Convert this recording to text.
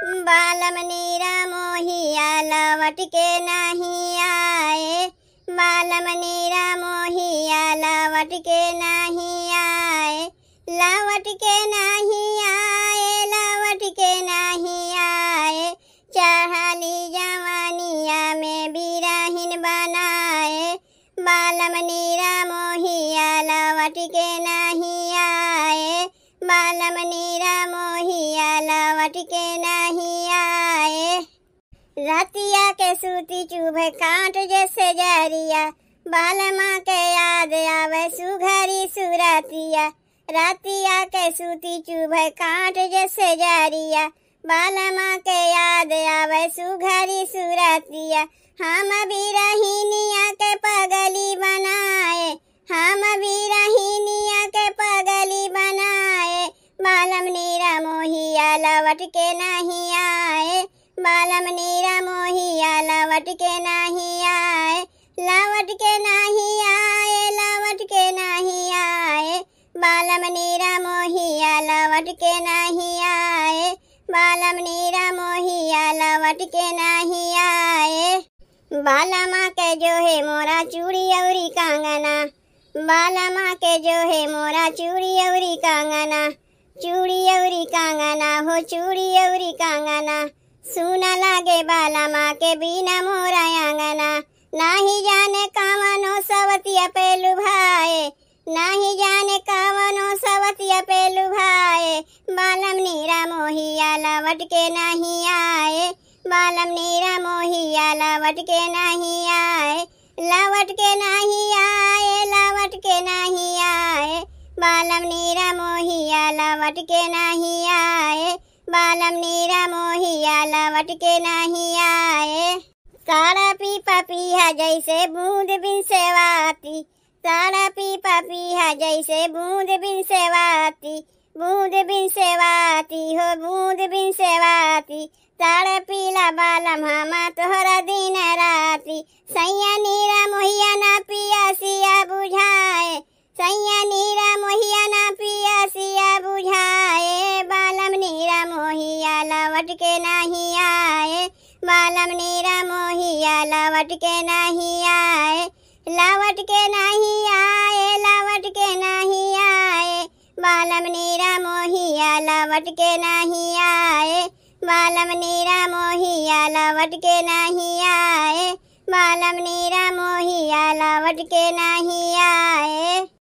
बालम नीरा मोहिया लवट के नहीं आए। बालम नीरा मोहिया लवट के नहीं आए। लवट के नहीं आए, लवट के नहीं आए। चढ़ली जवानिया में बिरहिन बनाए। बालम नीरा मोहिया लवट के नहीं आए। बालम नीरा मोहिया लवट के नहीं आए। रतिया के सूती चुभे कांट जैसे जरिया। बालमा के याद आवे सुघरी सुरतिया। रतिया के सूती चुभे कांट जैसे जरिया। बालमा के याद आवे सुघरी सुरतिया। हम बिरहिनिया के पगली बनाए। हम बिरहिनिया के पगली बनाए। बालम नीरा मोहिया लवट के नहीं आए। बालम नीरा मोहिया लवट के नहीं आए। लवट के नहीं आए, लवट के नहीं आए। बालम नीरा मोहिया लवट के नहीं आए। बालम नीरा मोहिया लवट के नहीं आए। बालमा के जो है मोरा चूड़ी अउरी कंगना। बालमा के जो है मोरा चूड़ी अउरी कंगना। चूड़ी अउरी कंगना हो चूड़ी अउरी कंगना। सुना लागे बालमा के बिना मोरा आंगना। नाही जाने कावनो सवतिया पे लुभाए। नाही जाने कावनो सवतिया पे लुभाए। बालम नीरा मोहिया लवट के नहीं आए। बालम नीरा मोहिया लवट के नहीं आए। लवट के नहीं आए, लवट के नहीं आए। बालम नीरा मोहिया लवट के नहीं आए। बालम नीरा मोहिया लवट के नहीं आए। सारा पीपा पीहा जैसे बूंद बिन सेवाती। सारा पीपा पीहा जैसे बूंद बिन सेवाती। बूंद बिन सेवाती हो बूंद बिन सेवाती। सारा पीला बालम हमा तोहरा दिन राती। सैया नीरा मोहिया ना पियासिया बुझाए। सैया नीरा मोहिया ना पियासिया बुझाए। बालम नीरा मोहिया लवट के नहीं आए। बालम नीरा मोहिया लवट के नहीं आए। लवट के नहीं आए, लवट के नहीं आए। बालम नीरा मोहिया लवट के नहीं आए। बालम नीरा मोहिया लवट के नहीं आए। बालम नीरा मोहिया लवट के नहीं आए।